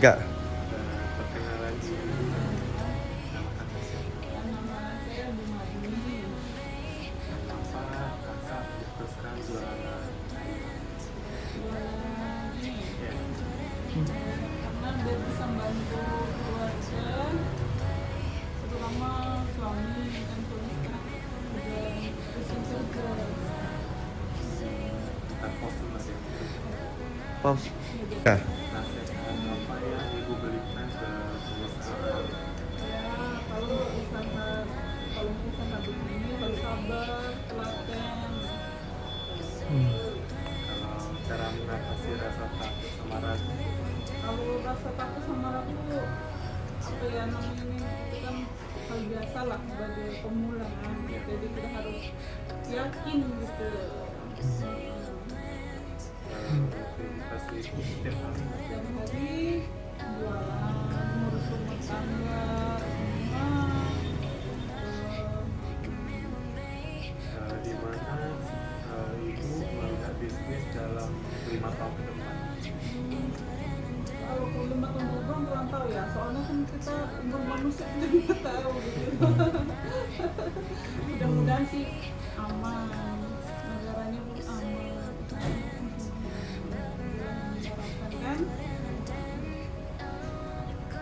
Enggak. Perkenalan diri, nama kakak siapa? Nama saya Bumadi. Kenapa kakak memutuskan jualan ayam? Jualan ini Ya, karena biar bisa bantu keluarga, terutama suami kan suami sekarang udah pusing kerja. kita posting aja. Pause. Jadi, Ya. Nasihat apa yang ibu berikan ke pengusaha? ya kalau usaha begini harus sabar, telaten. Kalau cara mengatasi rasa takut sama ragu, Kalau rasa takut sama ragu, apa ya namanya ini itu kan hal biasa lah sebagai pemula kan. Jadi kita harus yakin gitu. aktivitas ibu setiap hari Setiap hari jualan, ngurus rumah tangga, semua. di mana ibu melihat bisnis dalam 5 tahun ke depan. Kalau 5 tahun ke depan kurang tahu ya, soalnya kan kita umur manusia kita nggak tahu gitu. Mudah-mudahan sih aman, negaranya pun aman. Diharapkan kan?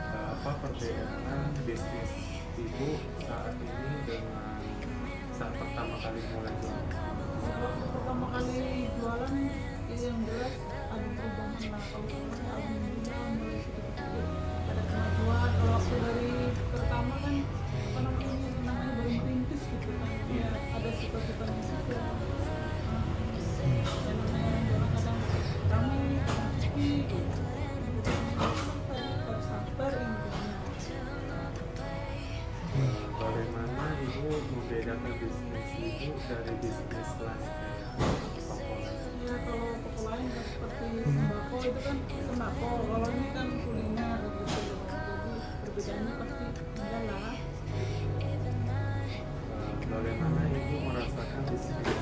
Apa perbedaan bisnis ibu saat ini dengan saat pertama kali mulai jualan? Waktu pertama kali jualan ya yang jelas ada perubahan lah. Kalau saya alhamdulillah mulai sedikit-sedikit ada kemajuan. Kalau waktu dari pertama kan apa namanya baru merintis gitu kan, ya ada suka-sukanya juga. Ya namanya jualan kadang ramai kadang sepi gitu. Tadi harus sabar intinya. Bagaimana ibu membedakan bisnis ibu dari bisnis lain kayak toko lain? Ya kalau toko lain kan seperti sembako itu kan sembako, kalau ini kan kuliner gitu loh. Jadi perbedaannya pasti ada lah. Bagaimana ibu merasakan bisnis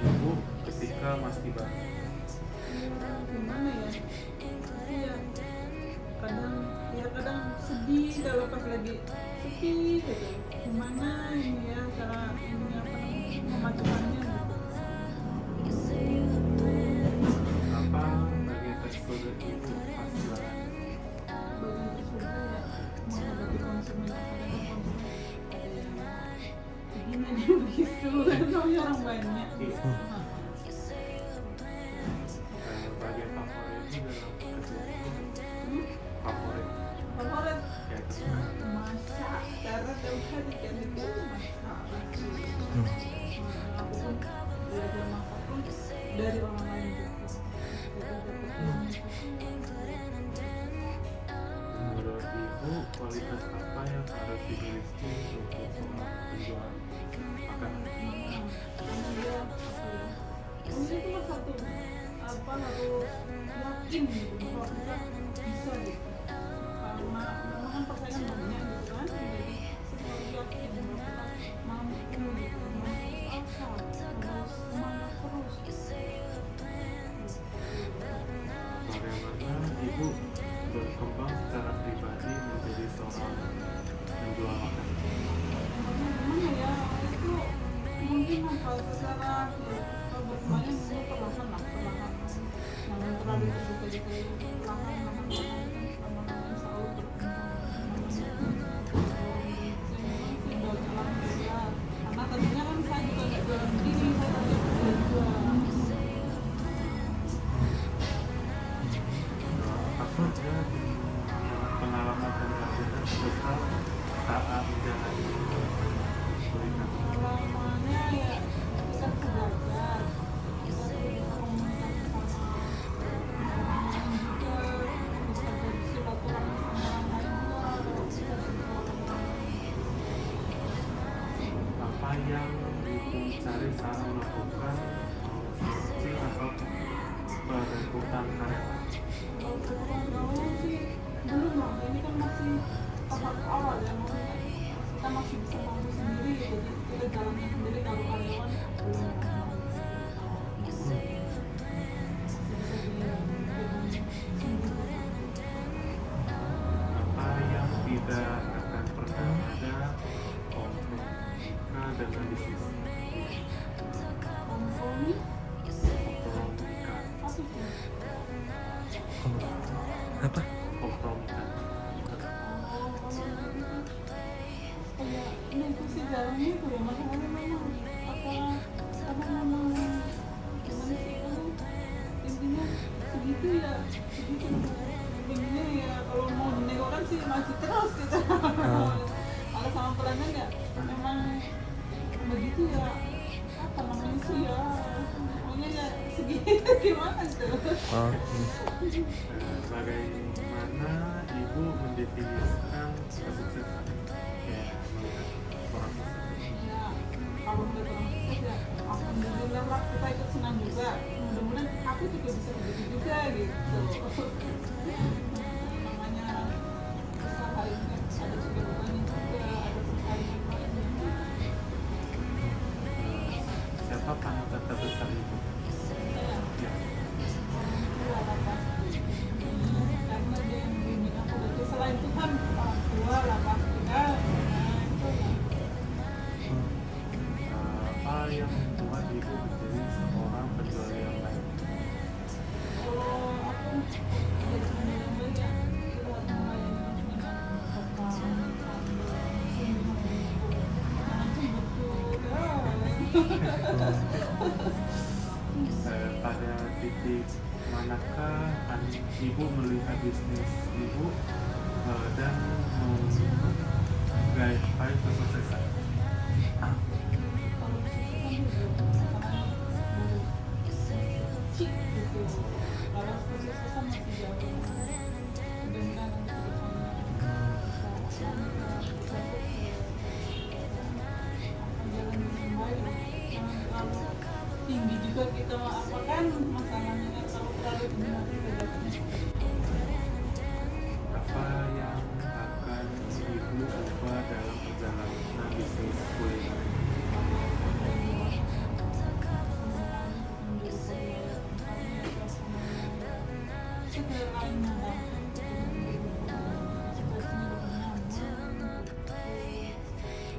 ibu ketika masih baru? Ya gimana ya? Tapi ya kadang sedih kalau pas lagi sepi gitu. Gimana ini ya cara ini apa namanya memajukannya gitu. Apa bagian tersebut ibu pas jualan? Bagi itu sudah ya menghadapi konsumen, kadang konsumen ada yang begini ada yang begitu kan namanya orang banyak. Nah, Bagian favorit ibu dalam pekerjaan ibu? Favorit favorit ya itu masak karena tiap hari kan itu masak. Aku pun belajar masak pun dari orang lain juga. menurut ibu kualitas apa yang harus dimiliki untuk seorang penjual makanan? Karena dia apa ya? Ini cuma satu apa harus yakin gitu bahwa kita bisa gitu. Karena memang kan persaingan banyak gitu kan. Jadi kita harus yakin bahwa kita mampu gitu. Harus asa, harus semangat terus. Bagaimana ibu berkembang secara pribadi menjadi seorang penjual makanan? Gimana ya itu mungkin apa secara ya, kalau berkembangnya mungkin perlahan lah perlahan jangan terlalu terbuka perlahan kan lama-lama selalu berkembang saya memang sih banyak alhamdulillah karena tadinya kan saya juga nggak jualan begini, saya tadi kerja jual. Apa saja pengalaman dan pelajaran besar saat menjalani kuliner? Pengalamannya ya kita bisa belajar, kita bisa komunikasi sama orang juga, bisa jadi silaturahmi sama orang lain juga, kalau kita Apa yang ibu cari saat melakukan seleksi atau perekrutan karyawan? kalau tahu sih belum lah, ini kan masih tahap awal ya, maksudnya kita masih bisa mampu sendiri, jadi kita jalannya sendiri. Kalau karyawan belum masih bisa di sendiri. tidak akan pernah ada kompromi dengan bisnis. Kompromi Kompromikan. apa itu? Apa? Kompromikan. Oh, kayak negosiasi dalam itu ya, masalahnya memang apa karena memang gimana sih kalau intinya segitu ya segitu intinya ya kalau mau dinego kan sih maju terus gitu. Kalau sama pelanggan ya memang begitu ya, apa namanya sih ya, pokoknya ya segitu gimana tuh. Oh, Bagaimana ibu mendefinisikan kesuksesan? Ya, melihat orang sukses. Ya kalau udah orang sukses ya alhamdulillah lah, kita ikut senang juga, mudah-mudahan aku juga bisa begitu juga gitu. Namanya usaha ini kan ada juga bebannya juga, ada persaingan lainnya. Siapa panutan terbesar ibu? Saya Ya. orang tua lah pasti, karena dia yang bimbing aku betul, selain Tuhan orang tua lah pasti kan. Nah itu lah. Apa yang membuat ibu menjadi seorang penjual yang baik? Kalau aku dari penjualan ya kita harus melayani dengan sopan, santun, sungguh, jangan cemburu ya. Pada titik manakah ibu melihat bisnis ibu dan menggapai kesuksesan? Kalau kesuksesan itu baru cik gitu. Kalau kesuksesan masih jauh. Mudah-mudahan nanti ke depannya bisa sukses. Akan jalan dengan baik. Jangan terlalu tinggi juga kita apa kan masalahnya kan, kalau terlalu tinggi nanti kegiatannya. Apa yang akan ibu ubah dalam perjalanan bisnis kuliner?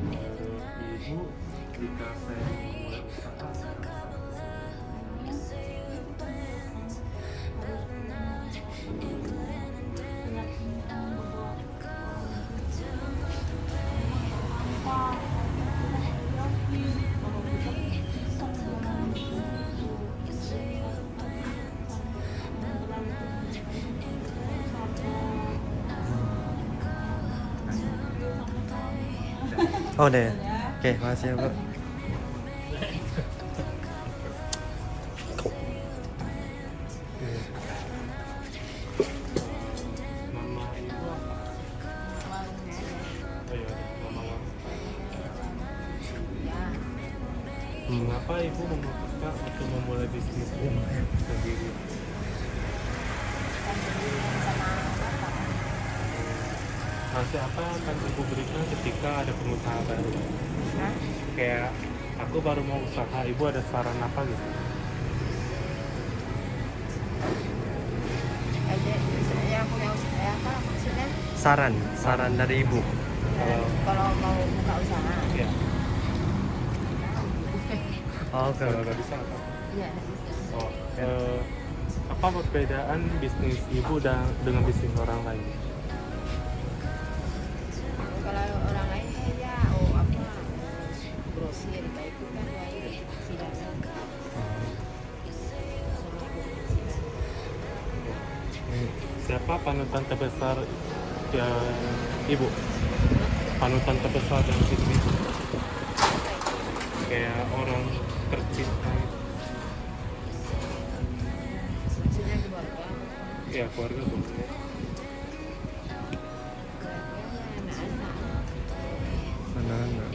Menurut ibu, jika saya memulai usaha oh deh. Oke, makasih ya, Bu. nama ibu apa? Oh iya, nama warung. Mengapa ibu memutuskan untuk memulai bisnis sendiri? Nasi apa yang akan ibu berikan ketika ada pengusaha baru? Kayak aku baru mau usaha, ibu ada saran apa gitu? Yang punya usaha apa maksudnya? Saran dari Ibu. Kalau mau buka usaha, Ya, Oh, oke. kalau nggak bisa apa? iya bisa. Oh, apa perbedaan bisnis ibu dengan bisnis orang lain? Kalau orang lain saya apa grosir kayak itu kan kayak silakan. Siapa panutan terbesar ya, ibu? Panutan terbesar dalam bisnis? Kayak orang tercinta, Maksudnya keluarga, ya keluarga boleh. keluarganya anak-anak. Anak-anak.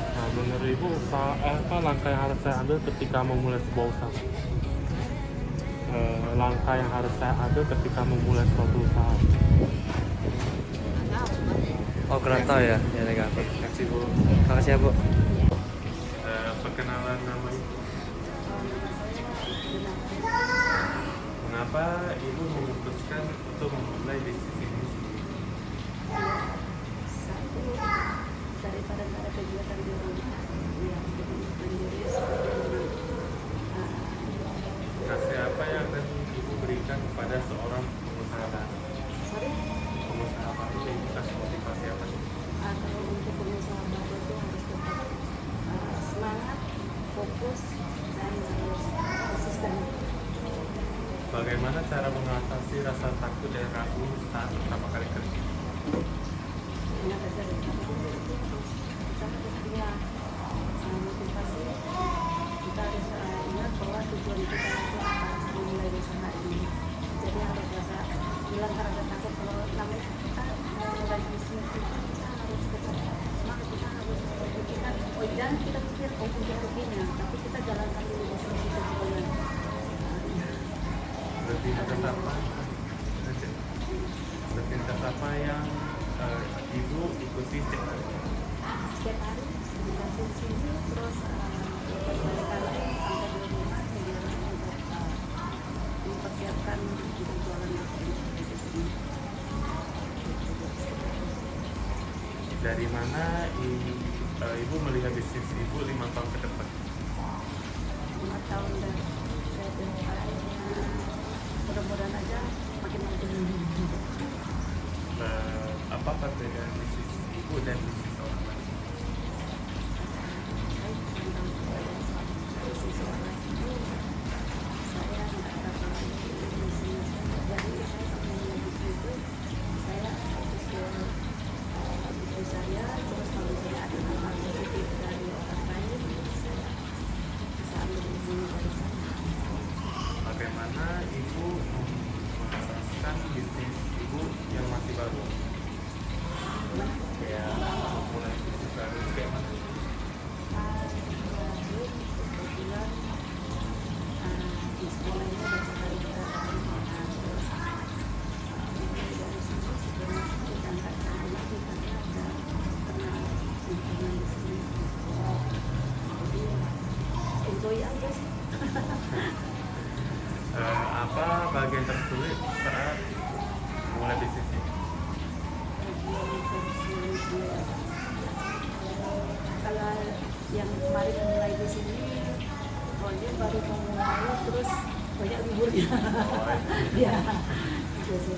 Nah, menurut ibu apa langkah yang harus saya ambil ketika memulai sebuah usaha? Langkah yang harus saya ambil ketika memulai suatu usaha. Oh, kurang tahu ya. Ya, enggak apa. Terima kasih bu. Makasih ya, Bu. Perkenalan nama ibu. Mengapa ibu memutuskan untuk memulai bisnis ini sendiri? Satu, daripada nggak ada kegiatan di rumah, yang mandiri seperti Kasih apa yang akan ibu berikan kepada seorang pengusaha baru? sorry, Pengusaha baru ibu kasih motivasi apa? atau untuk pengusaha baru itu harus tetap semangat, fokus, dan harus konsisten. Bagaimana cara mengatasi rasa takut dan ragu saat pertama kali kerja? Ingat aja deh, kita harus punya motivasi. Kita harus ingat bahwa tujuan kita itu akan memulai usaha ini. Jadi harus rasa hilangkan rasa takut. Kalau namanya kita mulai bisnis itu kita harus tetap semangat, kita harus berpikirkan, oh jangan kita pikir oh untuk ruginya, tapi kita jalankan dulu bisnis itu kemudian. Rutinitas apa? Rutinitas apa yang ibu ikuti setiap hari? Setiap hari meditasi di sini, terus mereka lain sampai di rumah kegiatan untuk mempersiapkan untuk jualan nasi di sini. Dari mana ibu melihat bisnis ibu 5 tahun ke depan? 5 tahun dan saya dengar mudah-mudahan aja makin maju. Apa perbedaan bisnis ibu dan bisnis orang lain? Baik, tentang bisnis orang itu saya nggak dapat bisnis. Jadi saya kalau mau bisnis itu saya fokus ke bisnis saya, terus kalau saya ada hal positif dari orang lain saya bisa ambil ilmu dari sana. Bagaimana ibu meneruskan bisnis ibu yang masih baru? Ya, mulai bisnis baru kayak mana? Baru kebetulan di sekolahnya baca dari kita terus mulai dari sini sebenarnya kita nggak tahu lagi karena ada pernah lingkungan di sini. Jadi enjoy aja sih. Apa bagian tersulit saat mulai bisnis ini? Kalau yang kemarin mulai di sini, oh dia baru mau mulai terus banyak liburnya. Ya, gitu sih.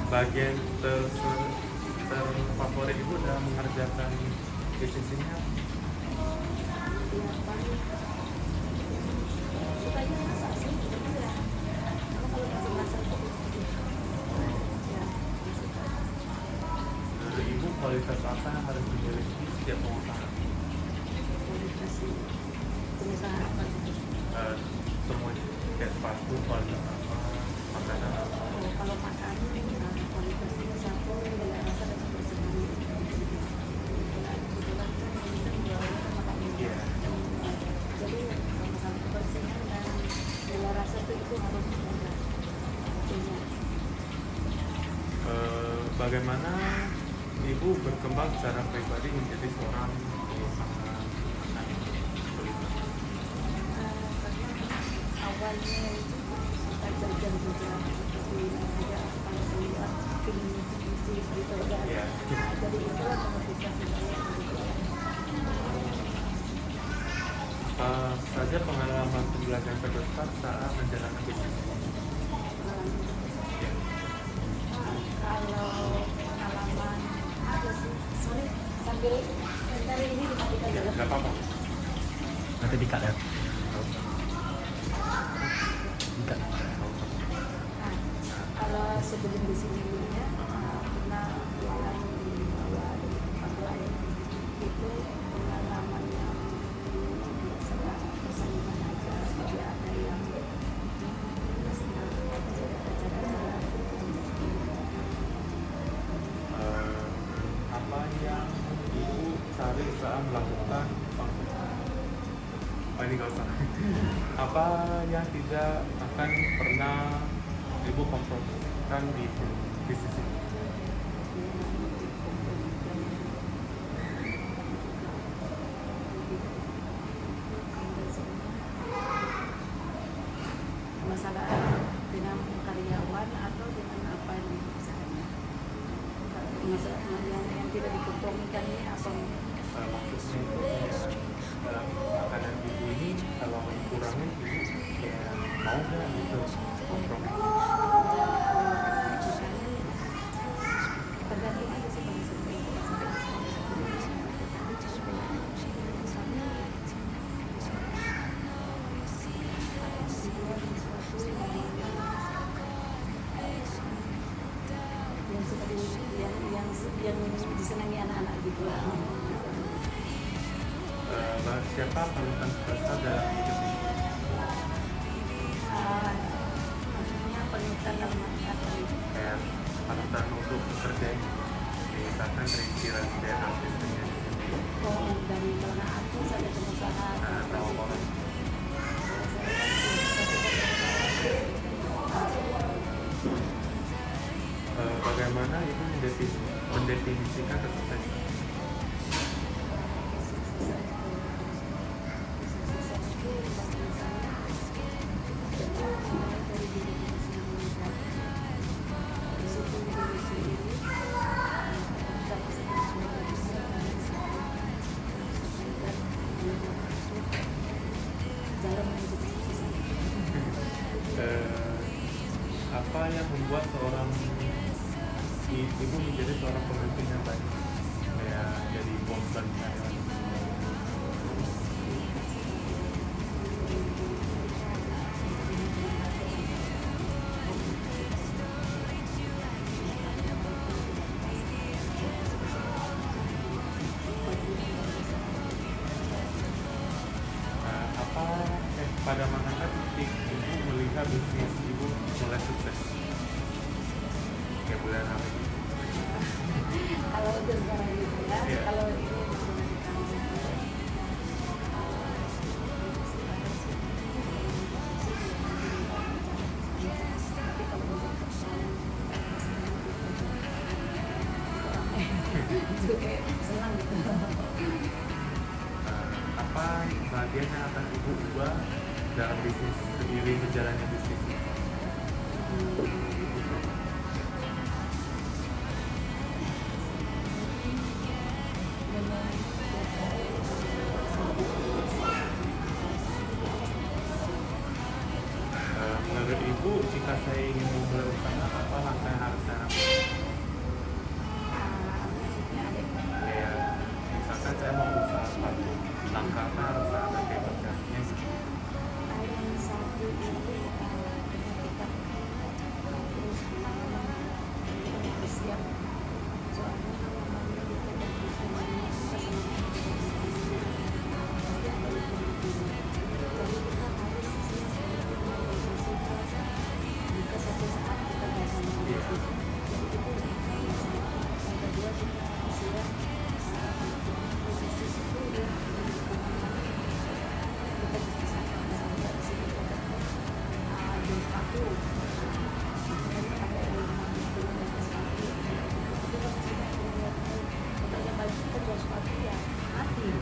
Bagian terfavorit ibu dalam mengerjakan bisnis ini apa? Ya, paling sukanya masak sih, gitu ya. Kalau masih masak kok ya, suka. Menurut ibu kualitas apa yang harus dimiliki setiap pengusaha? Kualitas pengusaha apa gitu. Semuanya kayak sepatu kualitas apa, makanan apa? Kalau makan kualitasnya satu dengan rasa dan kebersihan. Kebetulan kan ini kan jualnya kan makan Iya. jadi sama-sama kebersihan dan gula rasa itu harus ada satunya. Bagaimana ibu berkembang secara pribadi menjadi seorang pengusaha makanan kuliner? Karena awalnya itu suka jajan juga seperti ada kalau keluar pingin bisnis gitu kan. Iya. Nah, jadi itulah motivasi saya untuk Apa saja pengalaman pembelajaran terbesar saat menjalankan bisnis? Ya. kalau pengalaman ada sih, sorry sambil dari ini dimatikan dulu. Nggak apa-apa. Nanti dikat ya. Dikat. Nah, kalau sebelum di sini dulunya pernah jualan di bawah di tempat lain itu pengalaman yang biasa persaingan aja, jadi ada yang senang cara-cara Apa yang ibu cari saat melakukan oh ini nggak usah. Apa yang tidak akan pernah ibu kompromikan di bisnis ini? masalah dengan karyawan atau dengan apa yang usahanya? Masalah yang tidak dikompromikan ini apa? Maksudnya itu kayak makanan ibu ini kalau kurangnya ibu kayak mau nggak gitu kompromi. Tergantung aja sih kalau yang disenangi anak-anak gitu lah. Siapa panutan terbesar dalam hidup ini? Maksudnya panutan dalam apa itu? Kayak panutan untuk bekerja ini, misalkan dari kiran dan artisnya. Oh, dari kalangan artis ada pengusaha. Tahu orang. Bagaimana ibu mendefinisikan kesuksesan? Apa yang membuat seorang ibu menjadi seorang pemimpin yang baik? Kayak jadi bos dan karyawan. Pada mana titik ibu melihat bisnis ibu mulai sukses? Kayak bulan apa ini? Kalau untuk sekarang gitu ya, Iya. kalau ini itu kayak senang gitu. Apa bagian yang akan ibu ubah dalam bisnis seiring berjalannya bisnis ini? Menurut ibu, jika saya ingin memulai usaha, apa langkah yang harus saya lakukan? Kayak misalkan saya mau usaha sepatu, langkah apa yang harus saya ambil kayak bergantinya?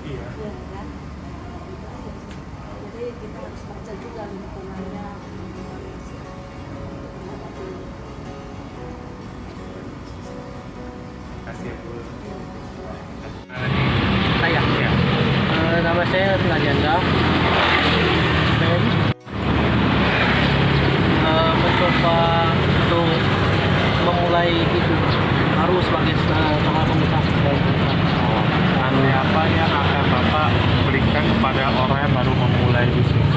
Iya. Jadi kita harus baca juga lingkungannya. Kasih ya, Bu. Saya. Ya. Nama saya Rina Janda. Saya mencoba untuk memulai hidup baru sebagai seorang pengusaha dan Nanti apa yang akan Bapak berikan kepada orang yang baru memulai bisnis?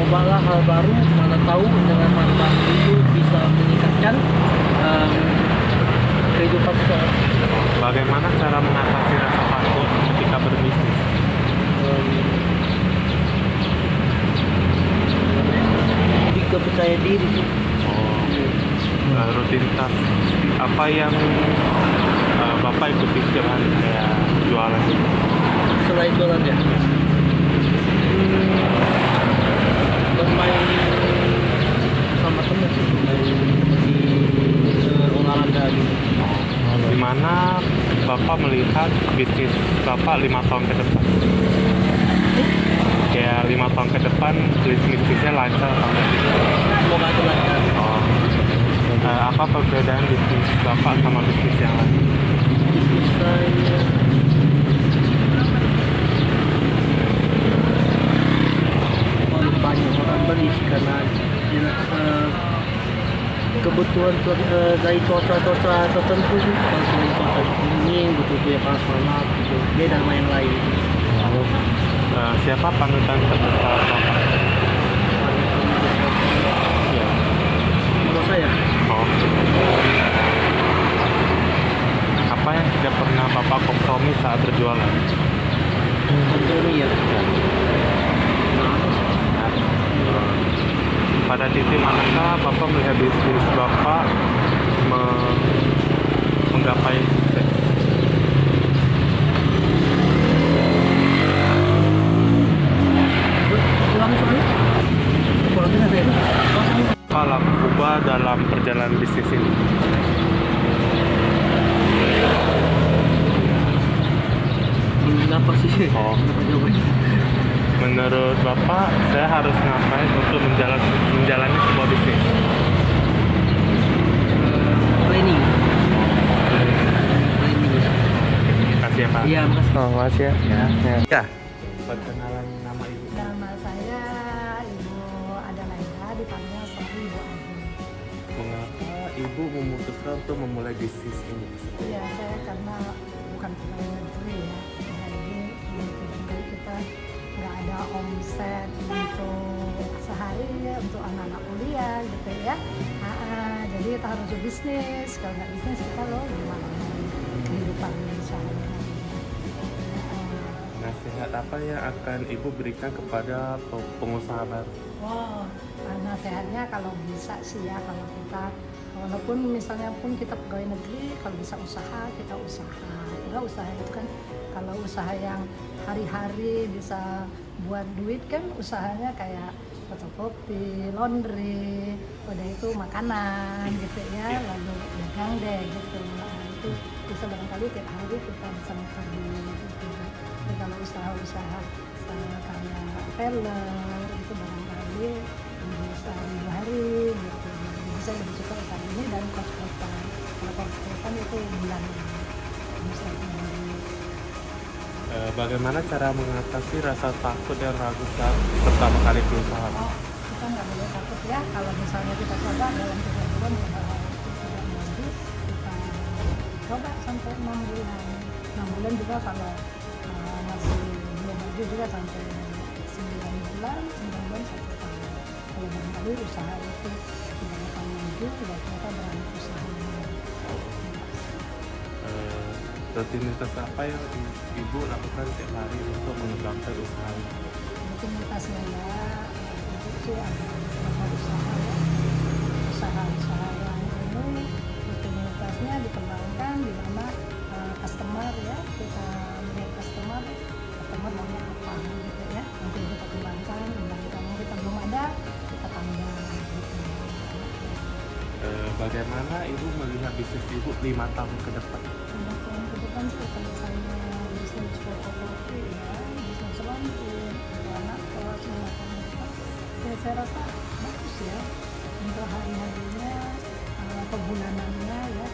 cobalah hal baru, mana tahu dengan hal baru itu bisa meningkatkan kehidupan seseorang. Bagaimana cara mengatasi rasa takut ketika berbisnis? Lebih ke percaya diri sih. Rutinitas apa yang Bapak ikuti setiap hari kayak jualan gitu? Selain jualan ya, bermain sama teman sih, di olahraga gitu. Di mana Bapak melihat bisnis Bapak 5 tahun ke depan? Kayak 5 tahun ke depan depan bisnisnya lancar apa enggak? Semoga itu lancar. Oh. Apa perbedaan bisnis Bapak sama bisnis yang lain? Bisnis saya paling banyak orang beli karena kebutuhan dari cuaca-cuaca tertentu sih. Kalau cuaca dingin betul-betul ya panas banget gitu. Beda sama yang lain. Lalu siapa panutan terbesar Bapak? Ya. Menurut saya Oh. Apa yang tidak pernah Bapak kompromi saat berjualan? kompromi ya. Pada titik manakah Bapak melihat bisnis Bapak menggapai sukses? Ulang soalnya. Kurang dengar saya. Apa laku ubah dalam perjalanan bisnis ini? Apa sih? Oh. Apa jawabannya? Menurut Bapak, saya harus ngapain untuk menjalani sebuah bisnis? Planning. Planning. Kasih ya Pak. Iya, makasih. Oh, makasih ya. Ya. Perkenalan nama Ibu. Nama saya Ibu Adalaida, dipanggil Sari Ibu Adi. Mengapa Ibu memutuskan untuk memulai bisnis ini? Iya, saya karena bukan pegawai negeri ya. Jadi negeri kita nggak ada omset untuk sehari ya, untuk anak-anak kuliah gitu ya. Jadi kita harus bisnis. Kalau nggak bisnis kita loh gimana kehidupan sehari-hari. Nasihat apa yang akan Ibu berikan kepada pengusaha baru? Wow, nasihatnya kalau bisa sih ya, kalau kita walaupun misalnya pun kita pegawai negeri, kalau bisa usaha kita usaha. Karena usaha itu kan kalau usaha yang hari-hari bisa buat duit kan usahanya kayak fotokopi, laundry, udah itu makanan gitu ya, lalu dagang deh gitu. Nah, itu bisa barangkali tiap hari kita bisa muter duit gitu. Tapi kalau usaha-usaha kayak teller itu barangkali bisa 2 hari gitu. Jadi saya lebih suka usaha ini dan kos-kosan. Kalau kos-kosan itu bulanan. Bisa Bagaimana cara mengatasi rasa takut dan ragu saat pertama kali berusaha? Oh, kita nggak boleh takut ya. Kalau misalnya kita coba dalam 3 bulan tidak maju, kita coba sampai 6 bulan. 6 bulan juga kalau masih belum maju juga sampai 9 bulan, 9 bulan 1 tahun. Kalau barangkali usaha itu tidak akan maju, tidak ternyata berani usaha. Rutinitas apa yang Ibu lakukan setiap hari untuk mengembangkan usaha? Rutinitasnya ya, itu sih ada beberapa usaha ya. Usaha-usaha yang ini rutinitasnya dikembangkan di mana customer ya, kita melihat customer maunya apa gitu ya, nanti kita kembangkan kalau kita belum ada kita tambah gitu. Bagaimana Ibu melihat bisnis Ibu 5 tahun ke depan? 5 tahun ke depan sih kalau saya bisnis fotokopi ya, bisnis laundry, anak kelas 5 tahun ke depan ya, saya rasa bagus ya untuk hari-harinya, perbulanannya ya,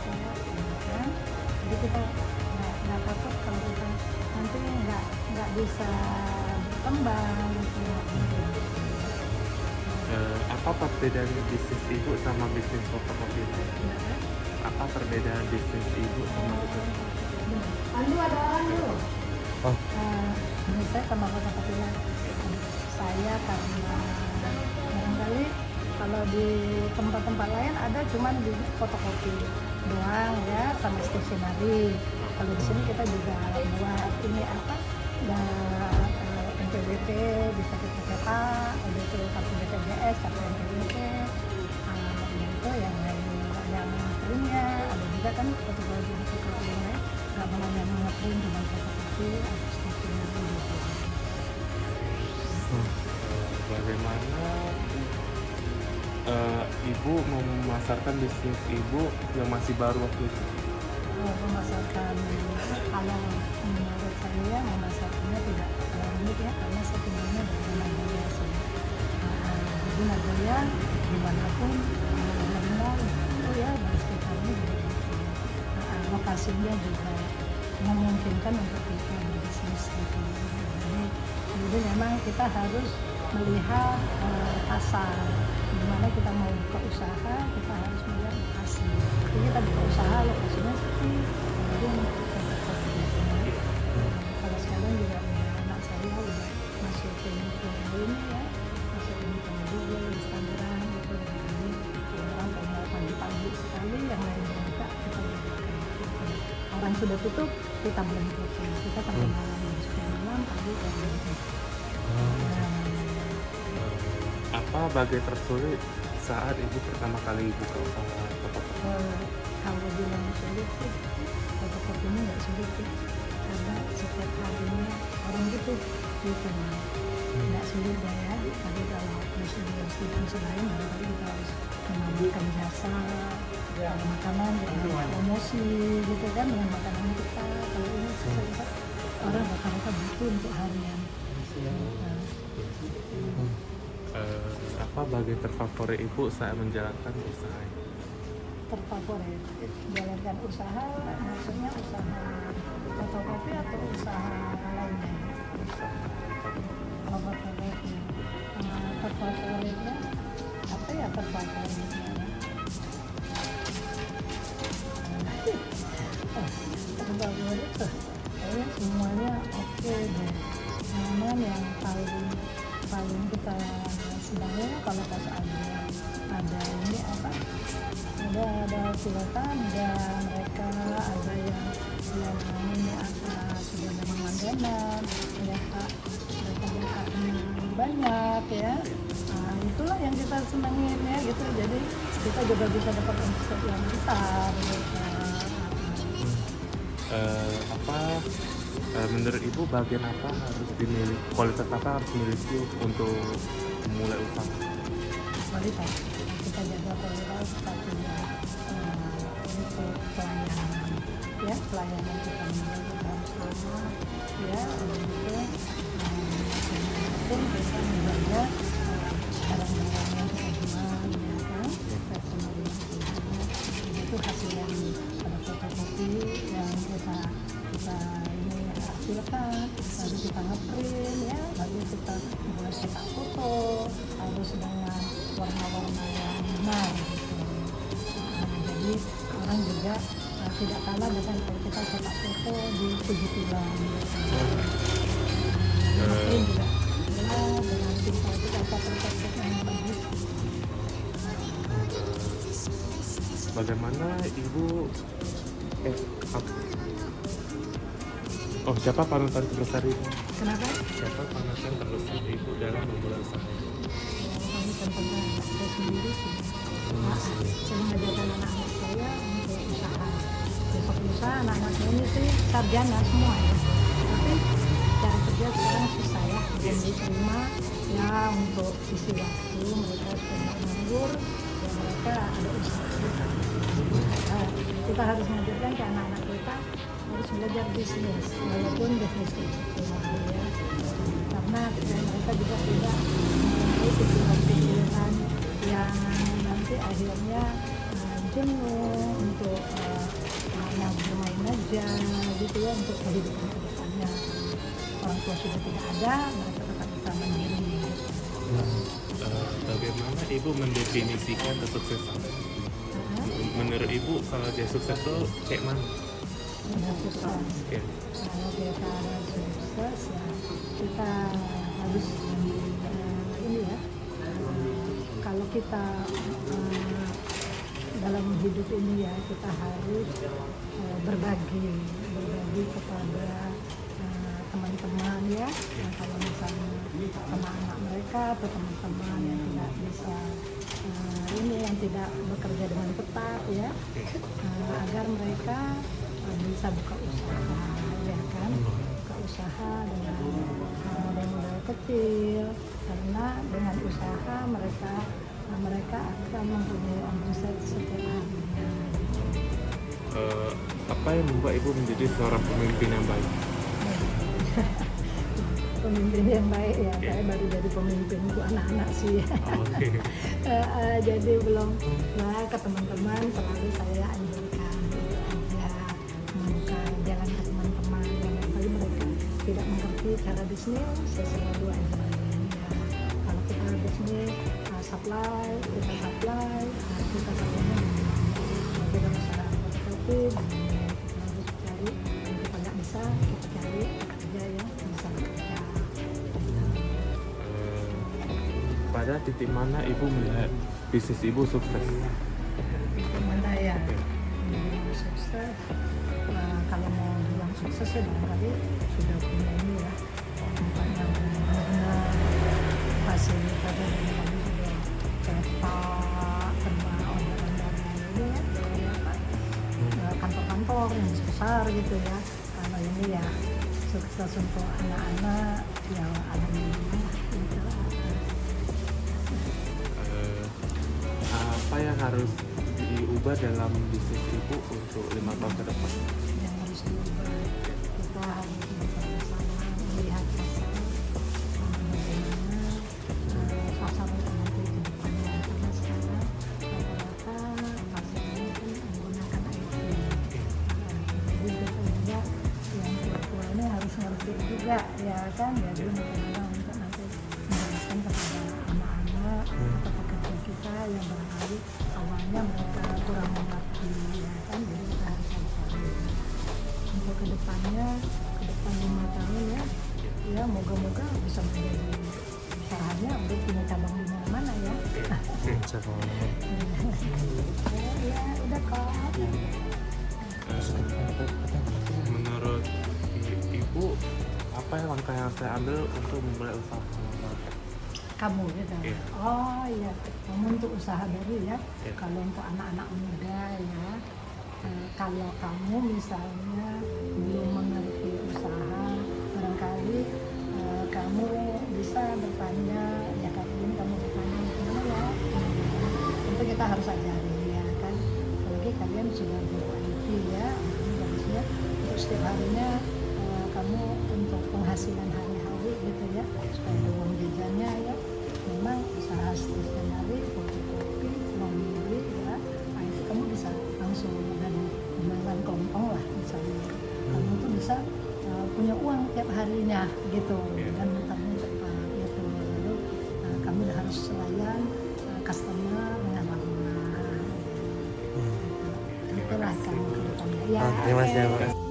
saya kembangkan. Jadi kita nggak takut kalau kita nanti nggak bisa berkembang gitu. Apa perbedaan bisnis Ibu sama bisnis fotokopi? Apa perbedaan bisnis Ibu sama bisnis fotokopi? Andu ada orang dulu. Oh. Menurut saya sama fotokopi saya karena barangkali kalau di tempat-tempat lain ada cuman di fotokopi doang ya sama stationery. Kalau di sini kita juga buat ini apa? NPWP bisa kita cetak, ada itu kartu BPJS, kartu NPWP, itu yang printnya ada juga kan fotokopi di fotokopi yang lain nggak mau yang ngeprint cuma fotokopi atau stationery gitu. Bagaimana Ibu memasarkan bisnis Ibu yang masih baru waktu itu? pemasakan kalau menurut saya memasaknya tidak rumit ya, karena saya tinggalnya di Nagoya sih. Jadi Nagoya dimanapun mall itu ya di sekitarnya juga gitu. Lokasinya juga memungkinkan untuk kita berbisnis gitu. Jadi memang kita harus melihat pasar, dimana kita mau buka usaha kita harus melihat lokasi. Jadi kita buka usaha lokasinya seperti kemudian kita buka bisnis. Kalau sekarang juga anak saya udah masukin ke ini ya, masukin ke Google, Instagram gitu. Jadi orang tinggal pagi-pagi sekali, yang lain buka kita buka. Orang sudah tutup kita belum tutup, kita sampai malam jam 10 malam pagi kita belum tutup. Apa bagian tersulit saat ibu pertama kali buka usaha fotokopi? Kalau bilang sulit sih, fotokopinya nggak sulit sih, karena setiap harinya orang gitu nggak sulit ya. Tapi kalau institusi lain barangkali kita harus menawarkan jasa, kalau makanan kita promosi gitu kan dengan makanan kita. Kalau ini susah, orang rata-rata butuh untuk harian. Apa bagian terfavorit ibu saat menjalankan usaha ini? Terfavorit jalankan usaha, maksudnya usaha fotokopi atau usaha lainnya? Favoritnya terfavoritnya apa ya? Terfavoritnya terfavorit tuh kayaknya semuanya oke deh. Cuman yang paling kita sebenarnya kalau pas ada ini apa, ada silakan, ada mereka ada yang ini apa sudah memang langganan, mereka banyak ya. Nah, itulah yang kita senangin ya gitu, jadi kita juga bisa dapat omset yang besar gitu. Menurut ibu bagian apa harus dimiliki, kualitas apa harus dimiliki untuk memulai usaha? Kualitas, kita jaga kualitas, satu untuk pelayanan ya, pelayanan kita harus sama ya, untuk pun kita menjaga barang-barang yang kita jual ya kan, customer yang kita jual itu hasil yang pada fotokopi yang kita ini hasilkan, lalu kita ngeprint ya, lalu kita buat cetak foto, harus dengan warna-warna yang benar gitu. Jadi orang juga tidak kalah dengan kalau kita cetak foto di Fujifilm gitu. Print juga ya, dengan tinta itu apa proses yang bagus. Bagaimana ibu siapa panutan terbesar ibu? Kenapa? Siapa panutan terbesar ibu dalam memulai usaha? Kami tentunya saya sendiri sih. Saya mengajarkan anak-anak saya untuk usaha. Besok lusa anak-anak saya ini sih sarjana semua ya. Tapi cara kerja sekarang susah ya. Dan diterima ya untuk isi waktu mereka sudah nganggur, ya mereka ada usaha. Kita harus mengajarkan ke anak-anak kita harus belajar bisnis, walaupun bisnis kecil ya. Karena mereka juga tidak mempunyai pikiran-pikiran yang nanti akhirnya jenuh untuk bermain aja gitu ya, untuk kehidupan ke depannya. Orang tua sudah tidak ada, mereka tetap bisa mandiri. Bagaimana ibu mendefinisikan kesuksesan? Menurut ibu kalau dia sukses tuh kayak mana? Sukses. Okay. Kalau kita sukses ya kita harus ini ya. Kalau kita dalam hidup ini ya kita harus berbagi kepada teman-teman ya. Kalau misalnya sama anak mereka atau teman-teman yang tidak bisa ini yang tidak bekerja dengan ketat ya, agar mereka bisa buka usaha ya kan, buka usaha dengan modal kecil, karena dengan usaha mereka akan mempunyai omset setiap harinya. Apa yang membuat ibu menjadi seorang pemimpin yang baik? Pemimpin yang baik ya, saya baru jadi pemimpin untuk anak-anak sih. Oke. Jadi belum ke teman-teman selalu saya anjurkan untuk aja membuka jalan ke teman-teman yang barangkali mereka tidak mengerti cara bisnis. Saya selalu ajarin ya, kalau kita bisnis supply, kita supply, kita supply kita usaha tapi kita harus cari yang kita nggak bisa, kita cari kerja yang bisa kerja. Pada titik mana ibu melihat bisnis ibu sukses? Mana ya sukses. Kalau mau bilang sukses ya barangkali sudah punya ini ya tempat yang benar-benar fasilitas dan kami sudah cetak sama orderan dari ini ya kantor-kantor yang besar gitu ya. Kalau ini ya sukses untuk anak-anak ya alhamdulillah gitu. Apa yang harus diubah dalam bisnis ibu untuk 5 tahun ke depan? Yang harus diubah kita harus bersama-sama melihat pasar bagaimana pasar nanti ke depannya karena sekarang rata-rata pasarnya kan menggunakan IT. Jadi kita yang tua-tua ini harus ngerti juga ya kan, jadi bagaimana untuk nanti menjelaskan kepada anak-anak atau pekerja kita yang barangkali awalnya mereka kurang mengerti ya kan, jadi kita harus cari untuk kedepannya, ke depan 5 tahun ya moga-moga bisa menjadi usahanya udah punya cabang di mana-mana ya. Ya udah kok. Menurut ibu, apa yang langkah yang saya ambil untuk memulai usaha? Kamu gitu. Iya. Oh iya, kamu untuk usaha baru ya. Iya. Kalau untuk anak-anak muda ya, kalau kamu misalnya belum mengerti usaha, barangkali kamu bisa bertanya ya, kamu bertanya gimana ya. Tentu kita harus ajarin ya kan. Apalagi kalian sudah ber-IT ya, bagusnya untuk setiap harinya kamu untuk penghasilan hari-hari gitu ya, supaya ada uang jajannya ya. Memang usaha stationery, fotokopi, laundry ya, nah itu kamu bisa langsung dari jualan kelompong lah misalnya. Kamu tuh bisa punya uang tiap harinya gitu dan mutarnya cepat gitu. Lalu kamu harus layan customer dengan ramah. Itulah kamu ke depannya. Ya, Terima kasih, oke. Pak.